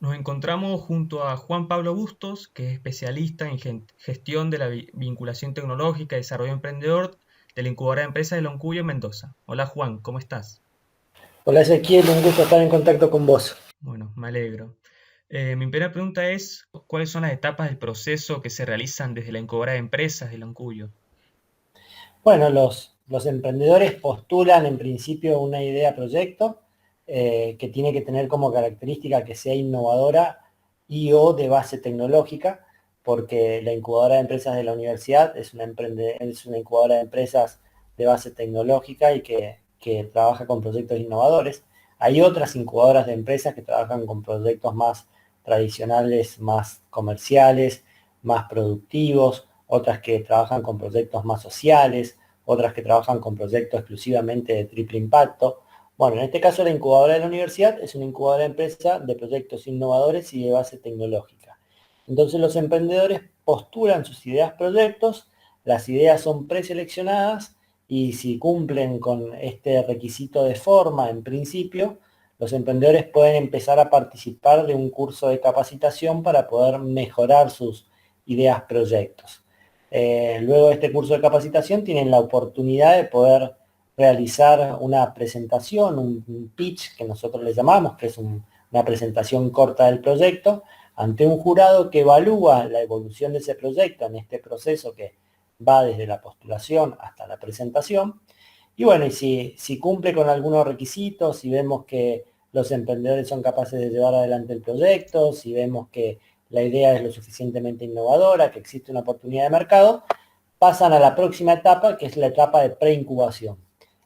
Nos encontramos junto a Juan Pablo Bustos, que es especialista en gestión de la vinculación tecnológica y desarrollo emprendedor de la incubadora de empresas de Loncuyo en Mendoza. Hola Juan, ¿cómo estás? Hola Ezequiel, un gusto estar en contacto con vos. Bueno, me alegro. Mi primera pregunta es, ¿cuáles son las etapas del proceso que se realizan desde la incubadora de empresas de Loncuyo? Bueno, los emprendedores postulan en principio una idea proyecto que tiene que tener como característica que sea innovadora y o de base tecnológica, porque la incubadora de empresas de la universidad es una incubadora de empresas de base tecnológica y que trabaja con proyectos innovadores. Hay otras incubadoras de empresas que trabajan con proyectos más tradicionales, más comerciales, más productivos, otras que trabajan con proyectos más sociales, otras que trabajan con proyectos exclusivamente de triple impacto. Bueno, en este caso la incubadora de la universidad es una incubadora de empresa de proyectos innovadores y de base tecnológica. Entonces los emprendedores postulan sus ideas proyectos, las ideas son preseleccionadas y si cumplen con este requisito de forma en principio, los emprendedores pueden empezar a participar de un curso de capacitación para poder mejorar sus ideas proyectos. Luego de este curso de capacitación tienen la oportunidad de poder realizar una presentación, un pitch que nosotros le llamamos, que es una presentación corta del proyecto, ante un jurado que evalúa la evolución de ese proyecto en este proceso que va desde la postulación hasta la presentación. Y bueno, y si cumple con algunos requisitos, si vemos que los emprendedores son capaces de llevar adelante el proyecto, si vemos que la idea es lo suficientemente innovadora, que existe una oportunidad de mercado, pasan a la próxima etapa, que es la etapa de preincubación.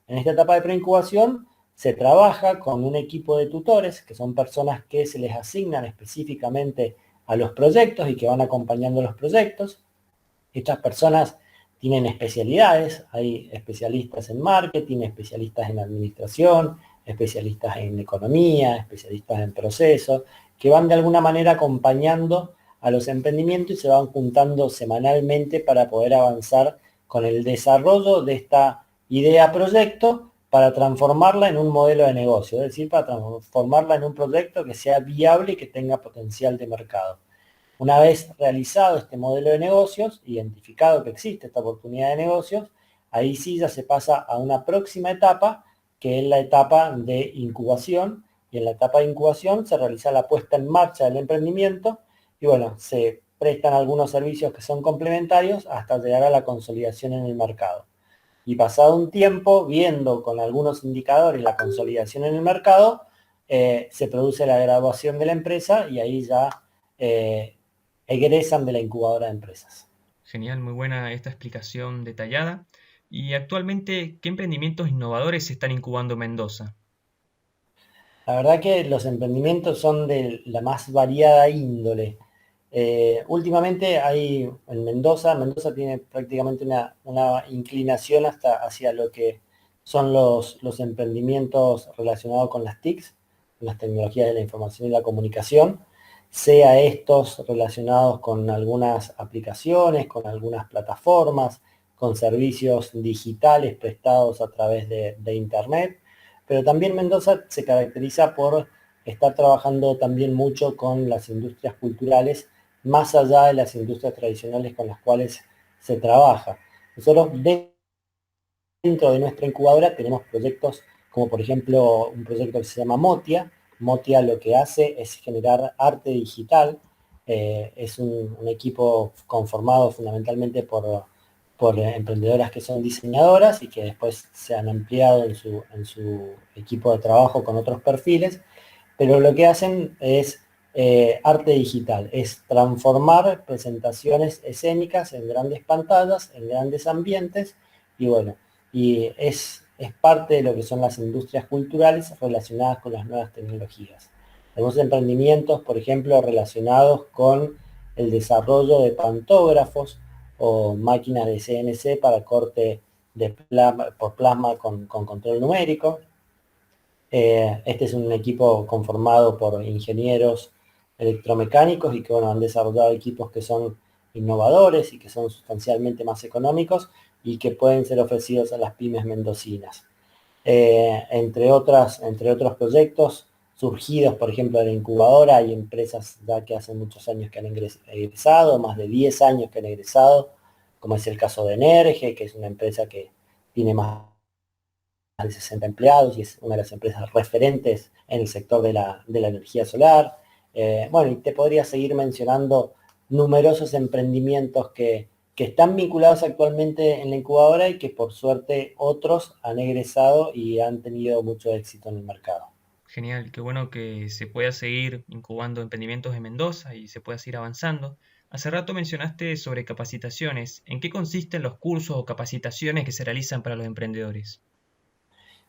En esta etapa de preincubación se trabaja con un equipo de tutores, que son personas que se les asignan específicamente a los proyectos y que van acompañando los proyectos. Estas personas tienen especialidades, hay especialistas en marketing, especialistas en administración, especialistas en economía, especialistas en procesos, que van de alguna manera acompañando a los emprendimientos y se van juntando semanalmente para poder avanzar con el desarrollo de esta idea proyecto para transformarla en un modelo de negocio, es decir, para transformarla en un proyecto que sea viable y que tenga potencial de mercado. Una vez realizado este modelo de negocios, identificado que existe esta oportunidad de negocios, ahí sí ya se pasa a una próxima etapa, que es la etapa de incubación, y en la etapa de incubación se realiza la puesta en marcha del emprendimiento y bueno, se prestan algunos servicios que son complementarios hasta llegar a la consolidación en el mercado. Y pasado un tiempo, viendo con algunos indicadores la consolidación en el mercado, se produce la graduación de la empresa y ahí ya egresan de la incubadora de empresas. Genial, muy buena esta explicación detallada. Y actualmente, ¿qué emprendimientos innovadores se están incubando en Mendoza? La verdad que los emprendimientos son de la más variada índole. Últimamente hay en Mendoza tiene prácticamente una inclinación hasta hacia lo que son los emprendimientos relacionados con las TICs, las tecnologías de la información y la comunicación, sea estos relacionados con algunas aplicaciones, con algunas plataformas, con servicios digitales prestados a través de Internet, pero también Mendoza se caracteriza por estar trabajando también mucho con las industrias culturales, más allá de las industrias tradicionales con las cuales se trabaja. Nosotros dentro de nuestra incubadora tenemos proyectos como por ejemplo un proyecto que se llama Motia. Motia lo que hace es generar arte digital. Es un equipo conformado fundamentalmente por emprendedoras que son diseñadoras y que después se han ampliado en su equipo de trabajo con otros perfiles, pero lo que hacen es arte digital, es transformar presentaciones escénicas en grandes pantallas, en grandes ambientes, y bueno, y es parte de lo que son las industrias culturales relacionadas con las nuevas tecnologías. Tenemos emprendimientos, por ejemplo, relacionados con el desarrollo de pantógrafos o máquinas de CNC para corte por plasma con control numérico. Este es un equipo conformado por ingenieros electromecánicos y que bueno, han desarrollado equipos que son innovadores y que son sustancialmente más económicos y que pueden ser ofrecidos a las pymes mendocinas. Entre otros proyectos surgidos, por ejemplo, de la incubadora. Hay empresas ya que hace muchos años que han egresado, más de 10 años que han egresado, como es el caso de Energe, que es una empresa que tiene más de 60 empleados y es una de las empresas referentes en el sector de la energía solar. Bueno, y te podría seguir mencionando numerosos emprendimientos que están vinculados actualmente en la incubadora y que por suerte otros han egresado y han tenido mucho éxito en el mercado. Genial, qué bueno que se pueda seguir incubando emprendimientos en Mendoza y se pueda seguir avanzando. Hace rato mencionaste sobre capacitaciones. ¿En qué consisten los cursos o capacitaciones que se realizan para los emprendedores?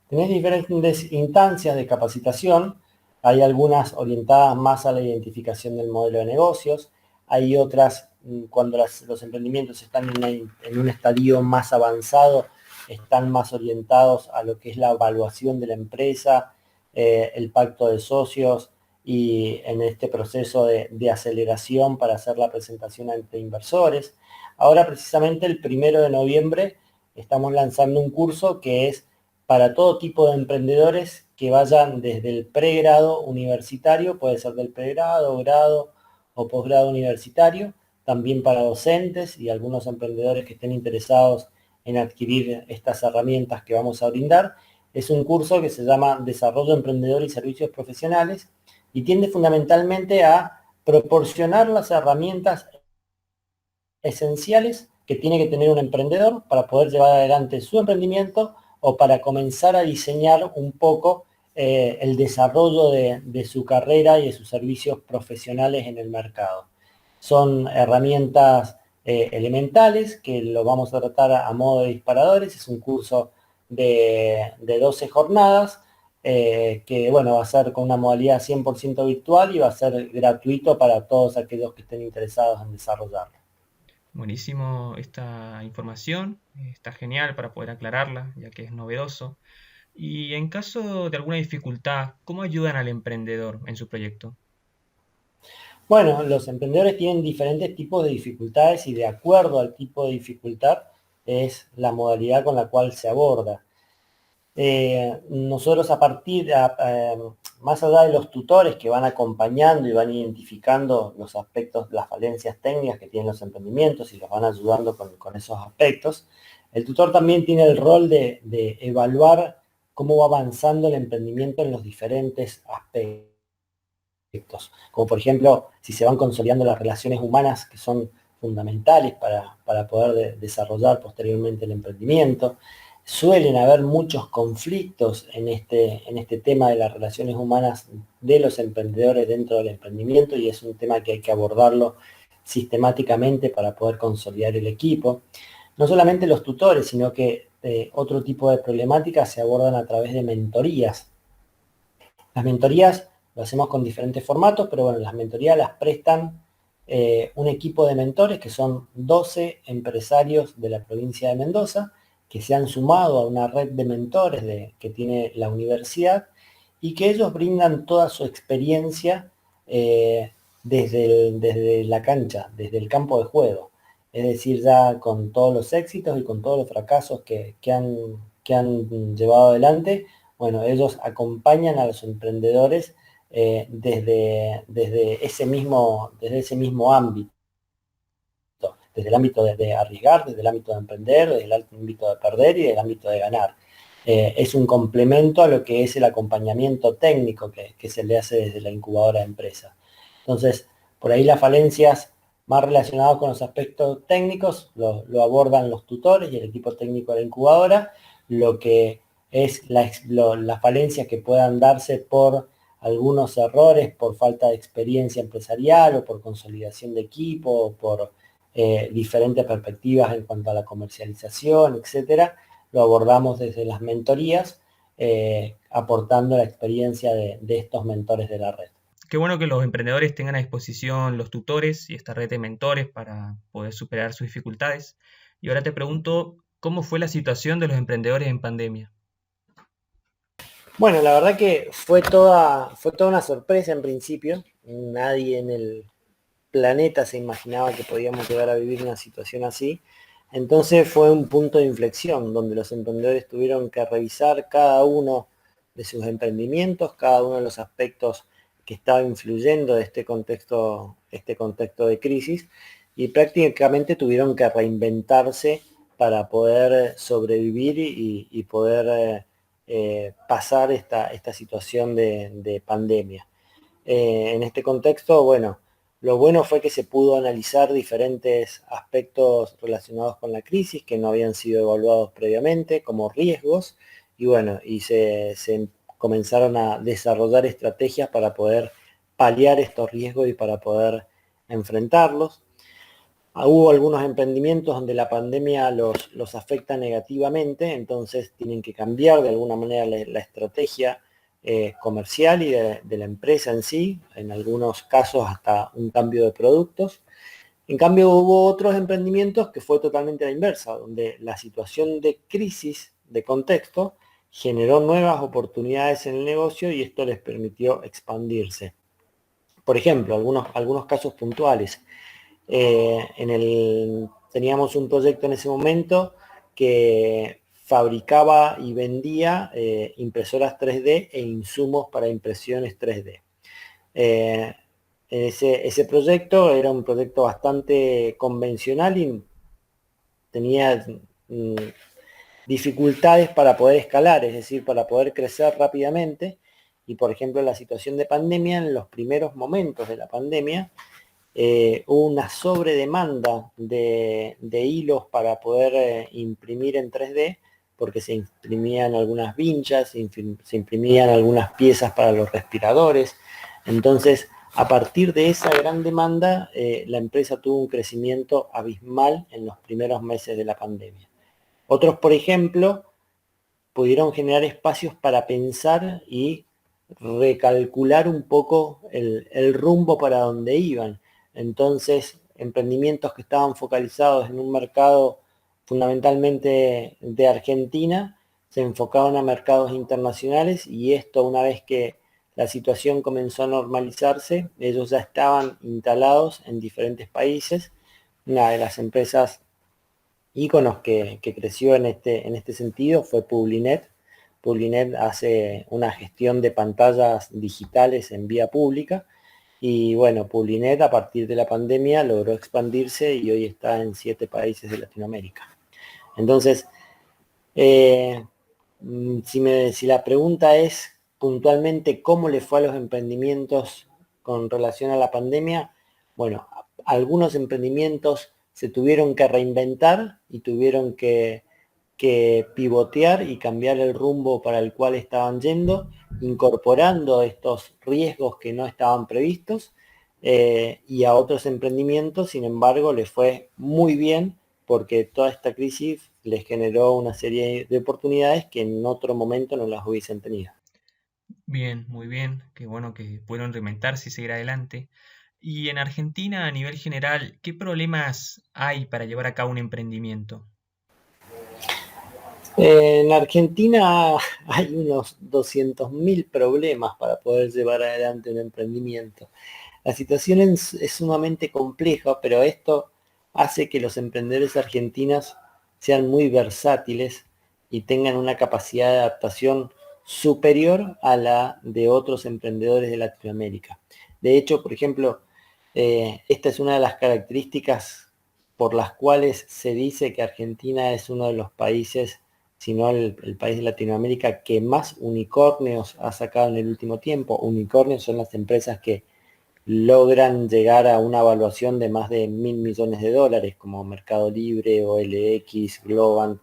Tenés diferentes instancias de capacitación, hay algunas orientadas más a la identificación del modelo de negocios, hay otras cuando los emprendimientos están en un estadio más avanzado, están más orientados a lo que es la evaluación de la empresa, el pacto de socios y en este proceso de aceleración para hacer la presentación ante inversores. Ahora precisamente el 1 de noviembre estamos lanzando un curso que es para todo tipo de emprendedores que vayan desde el pregrado universitario, puede ser del pregrado, grado o posgrado universitario, también para docentes y algunos emprendedores que estén interesados en adquirir estas herramientas que vamos a brindar. Es un curso que se llama Desarrollo Emprendedor y Servicios Profesionales y tiende fundamentalmente a proporcionar las herramientas esenciales que tiene que tener un emprendedor para poder llevar adelante su emprendimiento o para comenzar a diseñar un poco el desarrollo de su carrera y de sus servicios profesionales en el mercado. Son herramientas elementales que lo vamos a tratar a modo de disparadores. Es un curso de 12 jornadas que bueno, va a ser con una modalidad 100% virtual y va a ser gratuito para todos aquellos que estén interesados en desarrollarlo. Buenísimo esta información, está genial para poder aclararla, ya que es novedoso. Y en caso de alguna dificultad, ¿cómo ayudan al emprendedor en su proyecto? Bueno, los emprendedores tienen diferentes tipos de dificultades y de acuerdo al tipo de dificultad es la modalidad con la cual se aborda. Nosotros más allá de los tutores que van acompañando y van identificando los aspectos, las falencias técnicas que tienen los emprendimientos y los van ayudando con esos aspectos, el tutor también tiene el rol de evaluar cómo va avanzando el emprendimiento en los diferentes aspectos, como por ejemplo si se van consolidando las relaciones humanas que son fundamentales para poder desarrollar posteriormente el emprendimiento. Suelen haber muchos conflictos en este tema de las relaciones humanas de los emprendedores dentro del emprendimiento y es un tema que hay que abordarlo sistemáticamente para poder consolidar el equipo. No solamente los tutores, sino que otro tipo de problemáticas se abordan a través de mentorías. Las mentorías lo hacemos con diferentes formatos, pero bueno, las mentorías las prestan un equipo de mentores que son 12 empresarios de la provincia de Mendoza que se han sumado a una red de mentores que tiene la universidad y que ellos brindan toda su experiencia desde la cancha, desde el campo de juego. Es decir, ya con todos los éxitos y con todos los fracasos que han llevado adelante, bueno, ellos acompañan a los emprendedores desde ese mismo ámbito, desde el ámbito de arriesgar, desde el ámbito de emprender, desde el ámbito de perder y desde el ámbito de ganar. Es un complemento a lo que es el acompañamiento técnico que se le hace desde la incubadora de empresas. Entonces, por ahí las falencias más relacionadas con los aspectos técnicos lo abordan los tutores y el equipo técnico de la incubadora, lo que es las falencias que puedan darse por algunos errores, por falta de experiencia empresarial o por consolidación de equipo o por diferentes perspectivas en cuanto a la comercialización, etcétera, lo abordamos desde las mentorías, aportando la experiencia de estos mentores de la red. Qué bueno que los emprendedores tengan a disposición los tutores y esta red de mentores para poder superar sus dificultades. Y ahora te pregunto, ¿cómo fue la situación de los emprendedores en pandemia? Bueno, la verdad que fue toda una sorpresa en principio. Nadie en el planeta se imaginaba que podíamos llegar a vivir una situación así. Entonces fue un punto de inflexión donde los emprendedores tuvieron que revisar cada uno sus emprendimientos, cada uno de los aspectos que estaba influyendo de este contexto de crisis, y prácticamente tuvieron que reinventarse para poder sobrevivir y poder pasar esta situación de pandemia. En este contexto, bueno, lo bueno fue que se pudo analizar diferentes aspectos relacionados con la crisis que no habían sido evaluados previamente, como riesgos, y bueno, se comenzaron a desarrollar estrategias para poder paliar estos riesgos y para poder enfrentarlos. Hubo algunos emprendimientos donde la pandemia los afecta negativamente, entonces tienen que cambiar de alguna manera la estrategia comercial y de la empresa en sí, en algunos casos hasta un cambio de productos. En cambio, hubo otros emprendimientos que fue totalmente a la inversa, donde la situación de crisis de contexto generó nuevas oportunidades en el negocio y esto les permitió expandirse. Por ejemplo, algunos casos puntuales. Teníamos un proyecto en ese momento que fabricaba y vendía impresoras 3D e insumos para impresiones 3D. Ese proyecto era un proyecto bastante convencional y tenía dificultades para poder escalar, es decir, para poder crecer rápidamente. Y por ejemplo, en la situación de pandemia, en los primeros momentos de la pandemia, hubo una sobredemanda de hilos para poder imprimir en 3D, porque se imprimían algunas vinchas, se imprimían algunas piezas para los respiradores. Entonces, a partir de esa gran demanda, la empresa tuvo un crecimiento abismal en los primeros meses de la pandemia. Otros, por ejemplo, pudieron generar espacios para pensar y recalcular un poco el rumbo para donde iban. Entonces, emprendimientos que estaban focalizados en un mercado fundamentalmente de Argentina, se enfocaban a mercados internacionales, y esto, una vez que la situación comenzó a normalizarse, ellos ya estaban instalados en diferentes países. Una de las empresas íconos que creció en este sentido fue Publinet. Publinet hace una gestión de pantallas digitales en vía pública, y bueno, Publinet a partir de la pandemia logró expandirse y hoy está en 7 países de Latinoamérica. Entonces, eh, si la pregunta es puntualmente cómo le fue a los emprendimientos con relación a la pandemia, bueno, algunos emprendimientos se tuvieron que reinventar y tuvieron que pivotear y cambiar el rumbo para el cual estaban yendo, incorporando estos riesgos que no estaban previstos, y a otros emprendimientos, sin embargo, les fue muy bien porque toda esta crisis les generó una serie de oportunidades que en otro momento no las hubiesen tenido. Bien, muy bien. Qué bueno que pudieron reinventarse y seguir adelante. Y en Argentina, a nivel general, ¿qué problemas hay para llevar a cabo un emprendimiento? En Argentina hay unos 200.000 problemas para poder llevar adelante un emprendimiento. La situación es sumamente compleja, pero esto hace que los emprendedores argentinos sean muy versátiles y tengan una capacidad de adaptación superior a la de otros emprendedores de Latinoamérica. De hecho, por ejemplo, esta es una de las características por las cuales se dice que Argentina es uno de los países, si no el país de Latinoamérica, que más unicornios ha sacado en el último tiempo. Unicornios son las empresas que logran llegar a una evaluación de más de 1.000 millones de dólares, como Mercado Libre, OLX, Globant.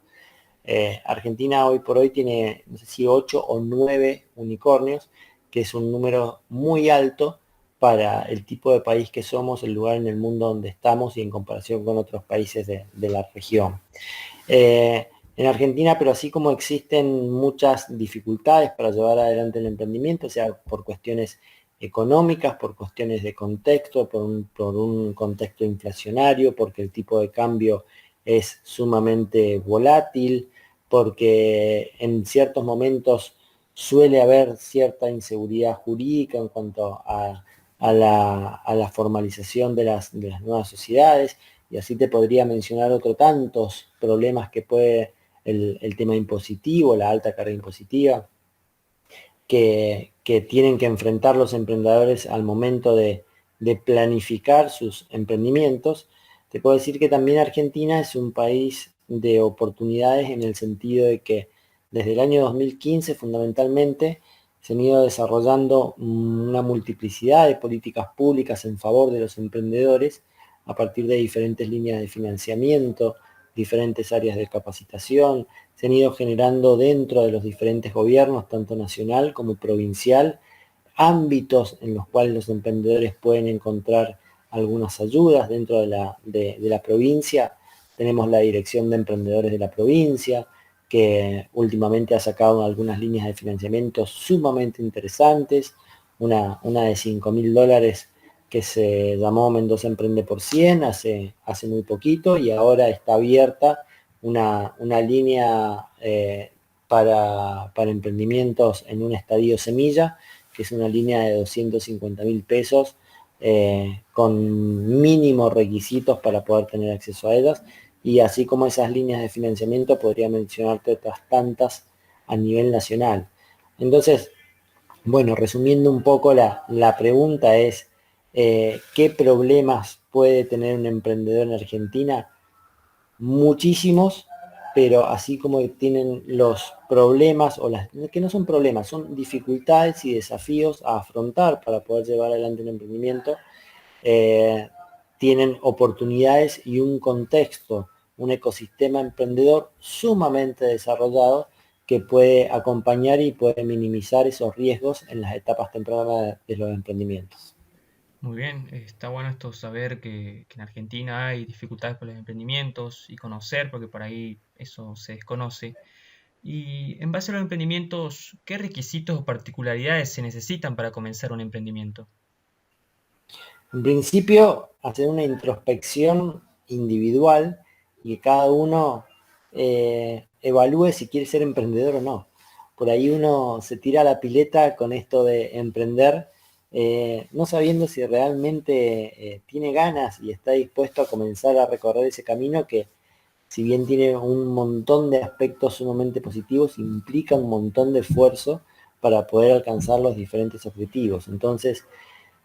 Argentina hoy por hoy tiene, no sé si 8 o 9 unicornios, que es un número muy alto para el tipo de país que somos, el lugar en el mundo donde estamos y en comparación con otros países de la región. En Argentina, pero así como existen muchas dificultades para llevar adelante el emprendimiento, o sea, por cuestiones económicas, por cuestiones de contexto, por un contexto inflacionario, porque el tipo de cambio es sumamente volátil, porque en ciertos momentos suele haber cierta inseguridad jurídica en cuanto a la formalización de las nuevas sociedades, y así te podría mencionar otro tantos problemas que puede el tema impositivo, la alta carga impositiva. que tienen que enfrentar los emprendedores al momento de planificar sus emprendimientos. Te puedo decir que también Argentina es un país de oportunidades en el sentido de que desde el año 2015 fundamentalmente se han ido desarrollando una multiplicidad de políticas públicas en favor de los emprendedores a partir de diferentes líneas de financiamiento, diferentes áreas de capacitación. Se han ido generando dentro de los diferentes gobiernos, tanto nacional como provincial, ámbitos en los cuales los emprendedores pueden encontrar algunas ayudas dentro de la provincia. Tenemos la Dirección de Emprendedores de la provincia, que últimamente ha sacado algunas líneas de financiamiento sumamente interesantes, una de $5.000 que se llamó Mendoza Emprende por 100 hace muy poquito, y ahora está abierta una línea para emprendimientos en un estadio semilla, que es una línea de 250.000 pesos con mínimos requisitos para poder tener acceso a ellas. Y así como esas líneas de financiamiento, podría mencionarte otras tantas a nivel nacional. Entonces, bueno, resumiendo un poco la pregunta es, ¿qué problemas puede tener un emprendedor en Argentina? Muchísimos, pero así como tienen los problemas, o las que no son problemas, son dificultades y desafíos a afrontar para poder llevar adelante un emprendimiento, eh, tienen oportunidades y un contexto, un ecosistema emprendedor sumamente desarrollado que puede acompañar y puede minimizar esos riesgos en las etapas tempranas de los emprendimientos. Muy bien, está bueno esto saber que en Argentina hay dificultades con los emprendimientos y conocer, porque por ahí eso se desconoce. Y en base a los emprendimientos, ¿qué requisitos o particularidades se necesitan para comenzar un emprendimiento? En principio, hacer una introspección individual y que cada uno evalúe si quiere ser emprendedor o no. Por ahí uno se tira a la pileta con esto de emprender, no sabiendo si realmente tiene ganas y está dispuesto a comenzar a recorrer ese camino que, si bien tiene un montón de aspectos sumamente positivos, implica un montón de esfuerzo para poder alcanzar los diferentes objetivos. Entonces,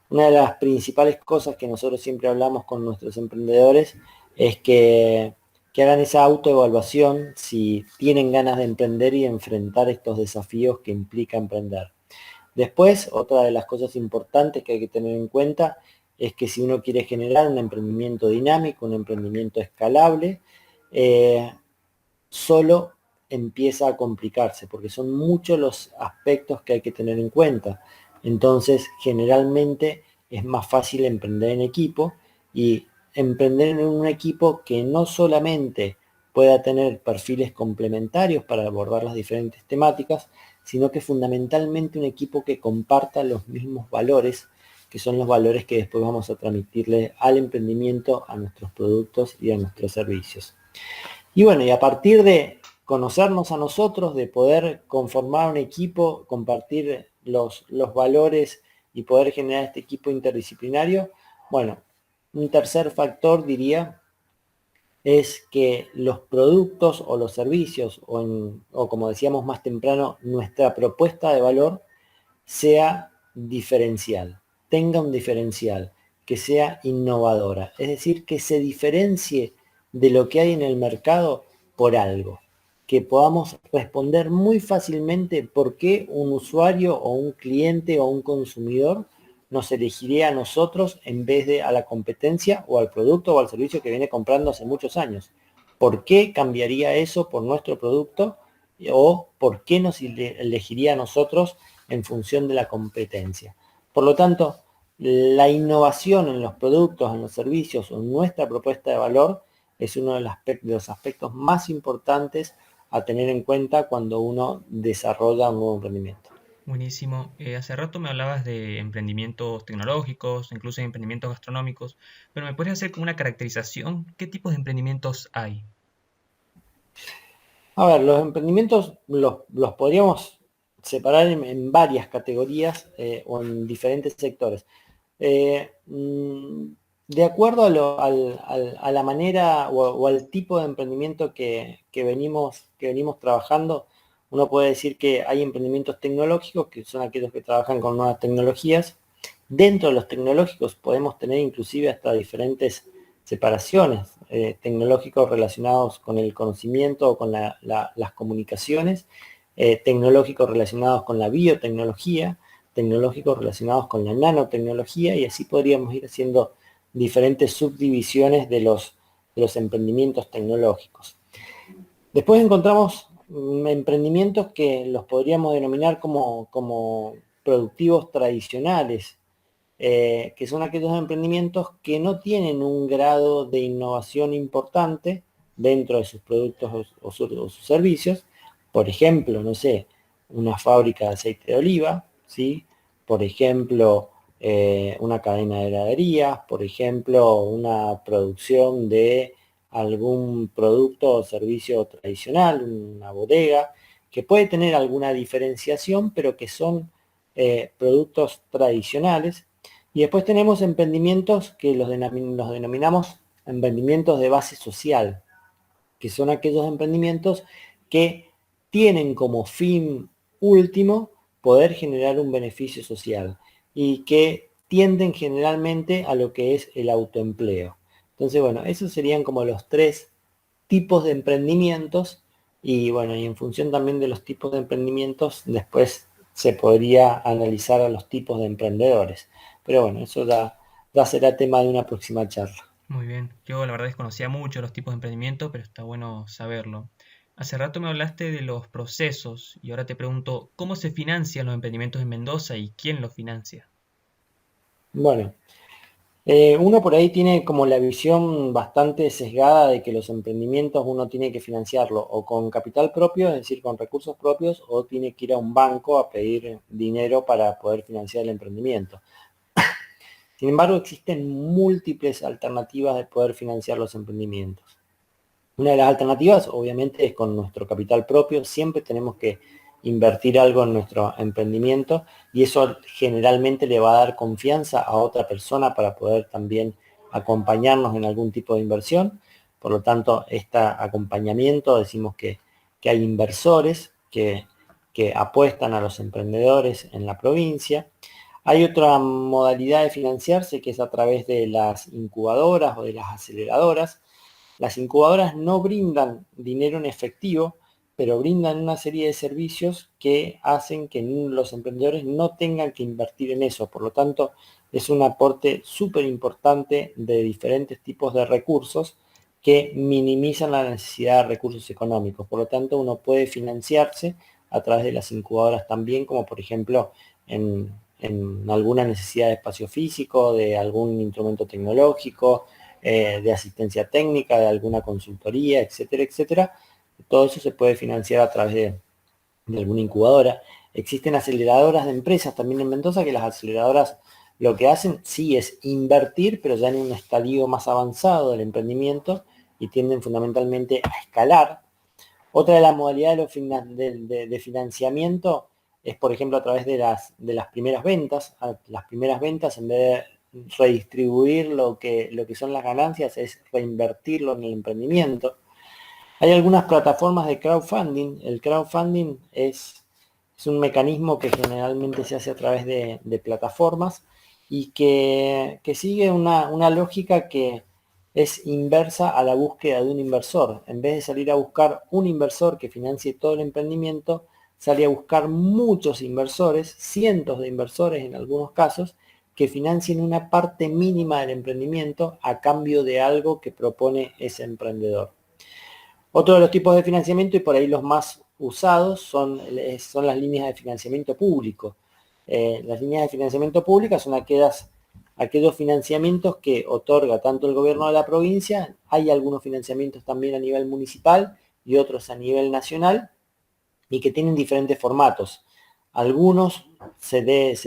una de las principales cosas que nosotros siempre hablamos con nuestros emprendedores es que hagan esa autoevaluación si tienen ganas de emprender y enfrentar estos desafíos que implica emprender. Después, otra de las cosas importantes que hay que tener en cuenta es que si uno quiere generar un emprendimiento dinámico, un emprendimiento escalable, eh, solo empieza a complicarse, porque son muchos los aspectos que hay que tener en cuenta. Entonces, generalmente es más fácil emprender en equipo, y emprender en un equipo que no solamente pueda tener perfiles complementarios para abordar las diferentes temáticas, sino que fundamentalmente un equipo que comparta los mismos valores, que son los valores que después vamos a transmitirle al emprendimiento, a nuestros productos y a nuestros servicios. Y bueno, y a partir de conocernos a nosotros, de poder conformar un equipo, compartir los valores y poder generar este equipo interdisciplinario, bueno, un tercer factor diría es que los productos o los servicios, o como decíamos más temprano, nuestra propuesta de valor sea diferencial, tenga un diferencial, que sea innovadora, es decir, que se diferencie de lo que hay en el mercado por algo, que podamos responder muy fácilmente por qué un usuario o un cliente o un consumidor nos elegiría a nosotros en vez de a la competencia o al producto o al servicio que viene comprando hace muchos años. ¿Por qué cambiaría eso por nuestro producto? ¿O por qué nos elegiría a nosotros en función de la competencia? Por lo tanto, la innovación en los productos, en los servicios o en nuestra propuesta de valor es uno de los aspectos más importantes a tener en cuenta cuando uno desarrolla un nuevo emprendimiento. Buenísimo. Hace rato me hablabas de emprendimientos tecnológicos, incluso de emprendimientos gastronómicos, pero ¿me podrías hacer como una caracterización? ¿Qué tipos de emprendimientos hay? A ver, los emprendimientos los podríamos separar en varias categorías o en diferentes sectores. Eh, mm, de acuerdo a la manera o al tipo de emprendimiento que venimos trabajando, uno puede decir que hay emprendimientos tecnológicos, que son aquellos que trabajan con nuevas tecnologías. Dentro de los tecnológicos podemos tener inclusive hasta diferentes separaciones, tecnológicos relacionados con el conocimiento o con las comunicaciones, tecnológicos relacionados con la biotecnología, tecnológicos relacionados con la nanotecnología, y así podríamos ir haciendo diferentes subdivisiones de los emprendimientos tecnológicos. Después encontramos emprendimientos que los podríamos denominar como productivos tradicionales, que son aquellos emprendimientos que no tienen un grado de innovación importante dentro de sus productos o sus servicios. Por ejemplo, no sé, una fábrica de aceite de oliva, ¿sí? Por ejemplo, una cadena de heladerías, por ejemplo, una producción de algún producto o servicio tradicional, una bodega, que puede tener alguna diferenciación, pero que son productos tradicionales. Y después tenemos emprendimientos que los denominamos emprendimientos de base social, que son aquellos emprendimientos que tienen como fin último poder generar un beneficio social y que tienden generalmente a lo que es el autoempleo. Entonces, bueno, esos serían como los tres tipos de emprendimientos y bueno, y en función también de los tipos de emprendimientos, después se podría analizar a los tipos de emprendedores. Pero bueno, eso ya será tema de una próxima charla. Muy bien. Yo la verdad desconocía mucho los tipos de emprendimiento, pero está bueno saberlo. Hace rato me hablaste de los procesos y ahora te pregunto, ¿cómo se financian los emprendimientos en Mendoza y quién los financia? Bueno, uno por ahí tiene como la visión bastante sesgada de que los emprendimientos uno tiene que financiarlo o con capital propio, es decir, con recursos propios, o tiene que ir a un banco a pedir dinero para poder financiar el emprendimiento. Sin embargo, existen múltiples alternativas de poder financiar los emprendimientos. Una de las alternativas, obviamente, es con nuestro capital propio. Siempre tenemos que invertir algo en nuestro emprendimiento y eso generalmente le va a dar confianza a otra persona para poder también acompañarnos en algún tipo de inversión. Por lo tanto, este acompañamiento, decimos que hay inversores que apuestan a los emprendedores en la provincia. Hay otra modalidad de financiarse que es a través de las incubadoras o de las aceleradoras. Las incubadoras no brindan dinero en efectivo, pero brindan una serie de servicios que hacen que los emprendedores no tengan que invertir en eso. Por lo tanto, es un aporte súper importante de diferentes tipos de recursos que minimizan la necesidad de recursos económicos. Por lo tanto, uno puede financiarse a través de las incubadoras también, como por ejemplo en alguna necesidad de espacio físico, de algún instrumento tecnológico, de asistencia técnica, de alguna consultoría, etcétera, etcétera. Todo eso se puede financiar a través de alguna incubadora. Existen aceleradoras de empresas también en Mendoza, que las aceleradoras lo que hacen sí es invertir, pero ya en un estadio más avanzado del emprendimiento y tienden fundamentalmente a escalar. Otra de las modalidades de financiamiento es, por ejemplo, a través de las primeras ventas. Las primeras ventas, en vez de redistribuir lo que son las ganancias, es reinvertirlo en el emprendimiento. Hay algunas plataformas de crowdfunding. El crowdfunding es un mecanismo que generalmente se hace a través de plataformas y que sigue una lógica que es inversa a la búsqueda de un inversor. En vez de salir a buscar un inversor que financie todo el emprendimiento, sale a buscar muchos inversores, cientos de inversores en algunos casos, que financien una parte mínima del emprendimiento a cambio de algo que propone ese emprendedor. Otro de los tipos de financiamiento, y por ahí los más usados, son las líneas de financiamiento público. Las líneas de financiamiento público son aquellos financiamientos que otorga tanto el gobierno de la provincia, hay algunos financiamientos también a nivel municipal y otros a nivel nacional, y que tienen diferentes formatos. Algunos se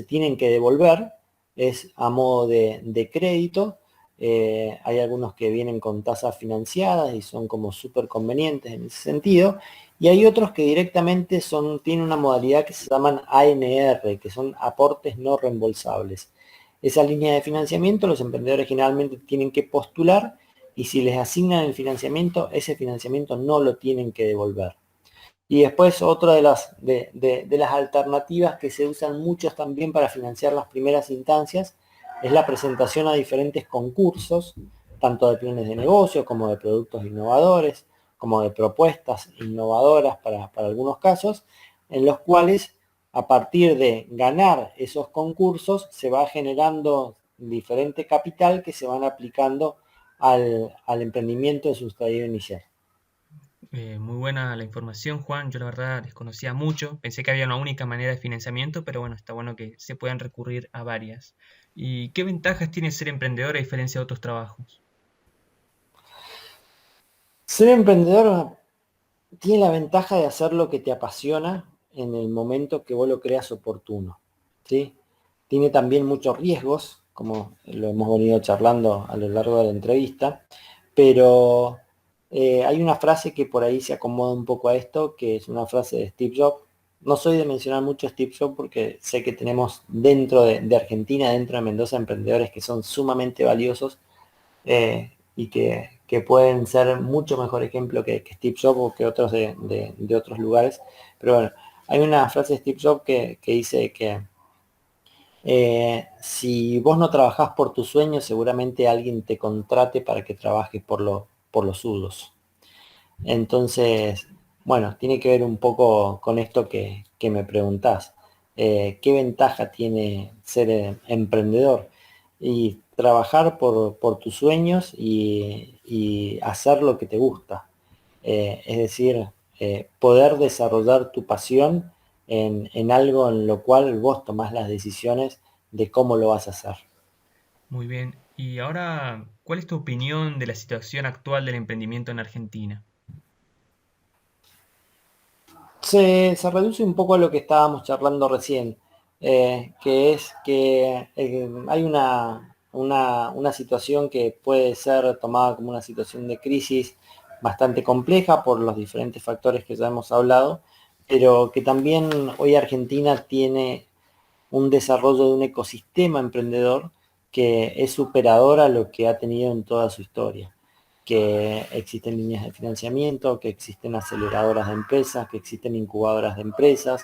tienen que devolver, es a modo de crédito. Hay algunos que vienen con tasas financiadas y son como súper convenientes en ese sentido. Y hay otros que directamente tienen una modalidad que se llaman ANR, que son aportes no reembolsables. Esa línea de financiamiento los emprendedores generalmente tienen que postular y si les asignan el financiamiento, ese financiamiento no lo tienen que devolver. Y después otra de las alternativas que se usan muchos también para financiar las primeras instancias es la presentación a diferentes concursos, tanto de planes de negocio como de productos innovadores, como de propuestas innovadoras para algunos casos, en los cuales a partir de ganar esos concursos se va generando diferente capital que se van aplicando al emprendimiento de su estadio inicial. Muy buena la información, Juan. Yo la verdad desconocía mucho. Pensé que había una única manera de financiamiento, pero bueno, está bueno que se puedan recurrir a varias. ¿Y qué ventajas tiene ser emprendedor a diferencia de otros trabajos? Ser emprendedor tiene la ventaja de hacer lo que te apasiona en el momento que vos lo creas oportuno, ¿sí? Tiene también muchos riesgos, como lo hemos venido charlando a lo largo de la entrevista, pero hay una frase que por ahí se acomoda un poco a esto, que es una frase de Steve Jobs. No soy de mencionar mucho a Steve Jobs porque sé que tenemos dentro de Argentina, dentro de Mendoza, emprendedores que son sumamente valiosos y que pueden ser mucho mejor ejemplo que Steve Jobs o que otros de otros lugares. Pero bueno, hay una frase de Steve Jobs que dice que si vos no trabajás por tus sueños, seguramente alguien te contrate para que trabajes por los suyos. Entonces, bueno, tiene que ver un poco con esto que me preguntás. ¿Qué ventaja tiene ser emprendedor? Y trabajar por tus sueños y hacer lo que te gusta. Es decir, poder desarrollar tu pasión en algo en lo cual vos tomás las decisiones de cómo lo vas a hacer. Muy bien. Y ahora, ¿cuál es tu opinión de la situación actual del emprendimiento en Argentina? Se reduce un poco a lo que estábamos charlando recién, que es que hay una situación que puede ser tomada como una situación de crisis bastante compleja por los diferentes factores que ya hemos hablado, pero que también hoy Argentina tiene un desarrollo de un ecosistema emprendedor que es superador a lo que ha tenido en toda su historia, que existen líneas de financiamiento, que existen aceleradoras de empresas, que existen incubadoras de empresas,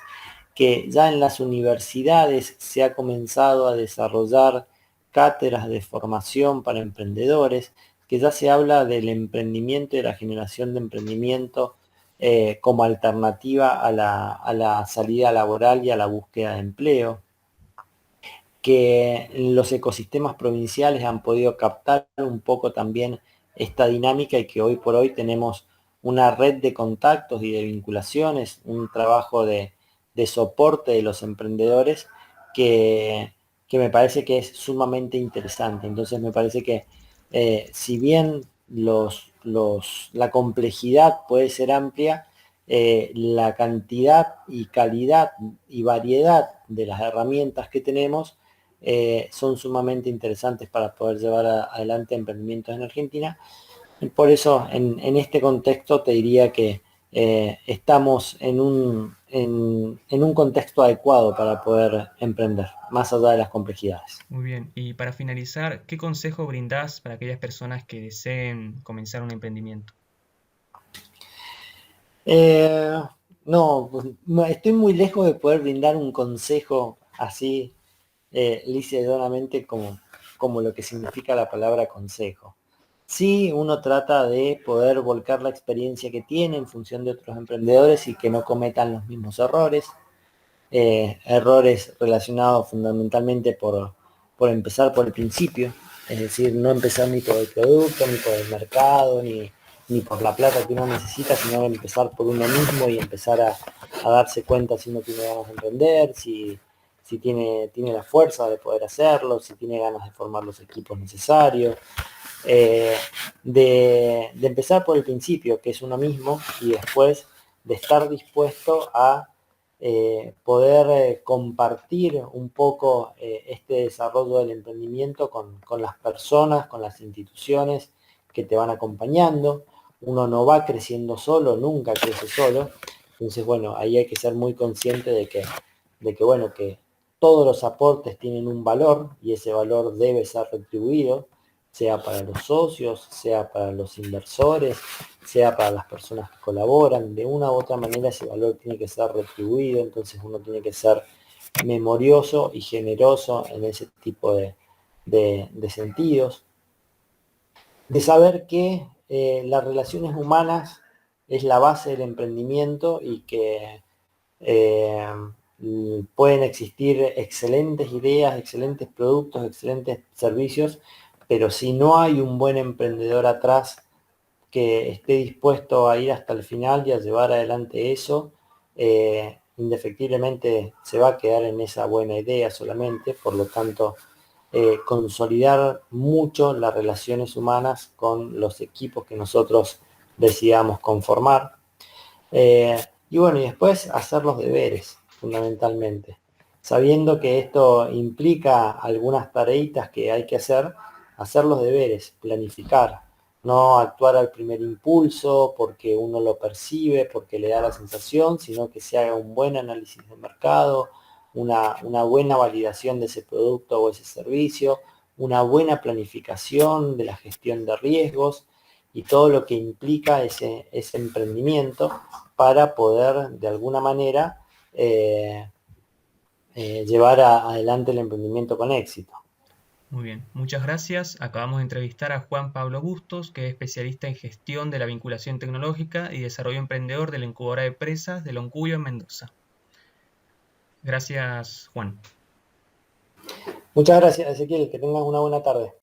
que ya en las universidades se ha comenzado a desarrollar cátedras de formación para emprendedores, que ya se habla del emprendimiento y de la generación de emprendimiento como alternativa a la salida laboral y a la búsqueda de empleo, que los ecosistemas provinciales han podido captar un poco también esta dinámica y que hoy por hoy tenemos una red de contactos y de vinculaciones, un trabajo de soporte de los emprendedores que me parece que es sumamente interesante. Entonces me parece que si bien la complejidad puede ser amplia, la cantidad y calidad y variedad de las herramientas que tenemos son sumamente interesantes para poder llevar adelante emprendimientos en Argentina. Y por eso, en este contexto, te diría que estamos en un contexto adecuado para poder emprender, más allá de las complejidades. Muy bien. Y para finalizar, ¿qué consejo brindás para aquellas personas que deseen comenzar un emprendimiento? Eh, no, pues, estoy muy lejos de poder brindar un consejo así liceadamente como lo que significa la palabra consejo. Sí, uno trata de poder volcar la experiencia que tiene en función de otros emprendedores y que no cometan los mismos errores, errores relacionados fundamentalmente por empezar por el principio, es decir, no empezar ni por el producto, ni por el mercado, ni por la plata que uno necesita, sino empezar por uno mismo y empezar a darse cuenta si uno tiene ganas de emprender, si tiene la fuerza de poder hacerlo, si tiene ganas de formar los equipos necesarios, eh, de empezar por el principio, que es uno mismo, y después de estar dispuesto a poder compartir un poco este desarrollo del emprendimiento con las personas, con las instituciones que te van acompañando. Uno no va creciendo solo, nunca crece solo. Entonces, bueno, ahí hay que ser muy consciente bueno, que todos los aportes tienen un valor y ese valor debe ser retribuido, sea para los socios, sea para los inversores, sea para las personas que colaboran. De una u otra manera ese valor tiene que ser retribuido, entonces uno tiene que ser memorioso y generoso en ese tipo de sentidos. De saber que las relaciones humanas es la base del emprendimiento y que pueden existir excelentes ideas, excelentes productos, excelentes servicios, pero si no hay un buen emprendedor atrás que esté dispuesto a ir hasta el final y a llevar adelante eso, indefectiblemente se va a quedar en esa buena idea solamente. Por lo tanto, consolidar mucho las relaciones humanas con los equipos que nosotros decidamos conformar. Y bueno, y después hacer los deberes, fundamentalmente. Sabiendo que esto implica algunas tareitas que hay que hacer los deberes, planificar, no actuar al primer impulso porque uno lo percibe, porque le da la sensación, sino que se haga un buen análisis de mercado, una buena validación de ese producto o ese servicio, una buena planificación de la gestión de riesgos y todo lo que implica ese emprendimiento para poder de alguna manera llevar adelante el emprendimiento con éxito. Muy bien, muchas gracias. Acabamos de entrevistar a Juan Pablo Bustos, que es especialista en gestión de la vinculación tecnológica y desarrollo emprendedor de la incubadora de empresas de Loncuyo en Mendoza. Gracias, Juan. Muchas gracias, Ezequiel, que tengas una buena tarde.